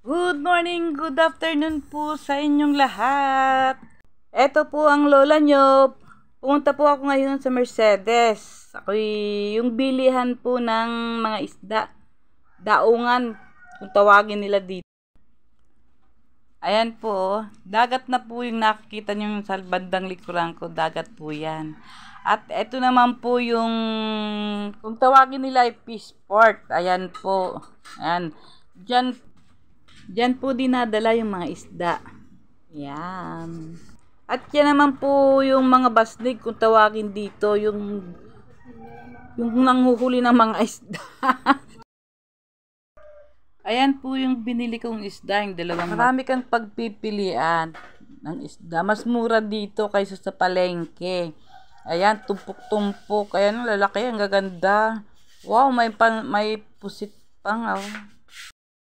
Good morning, good afternoon po sa inyong lahat. Ito po ang lola nyo. Pumunta po ako ngayon sa Mercedes. Yung bilihan po ng mga isda. Daungan, kung tawagin nila dito. Ayan po, dagat na po yung nakikita nyo sa bandang likuran ko. Dagat po yan. At ito naman po yung, kung tawagin nila ay fish port. Ayan po. Ayan. Diyan po dinadala yung mga isda. Yan. At yan naman po yung mga basnig, kung tawagin dito, yung nanghuhuli ng mga isda. Ayan po yung binili kong isda, yung dalawang. Marami kang pagpipilian ng isda. Mas mura dito kaysa sa palengke. Ayan, tumpok-tumpok. Ayan, lalaki, ang gaganda. Wow, may pusit pang. Oh.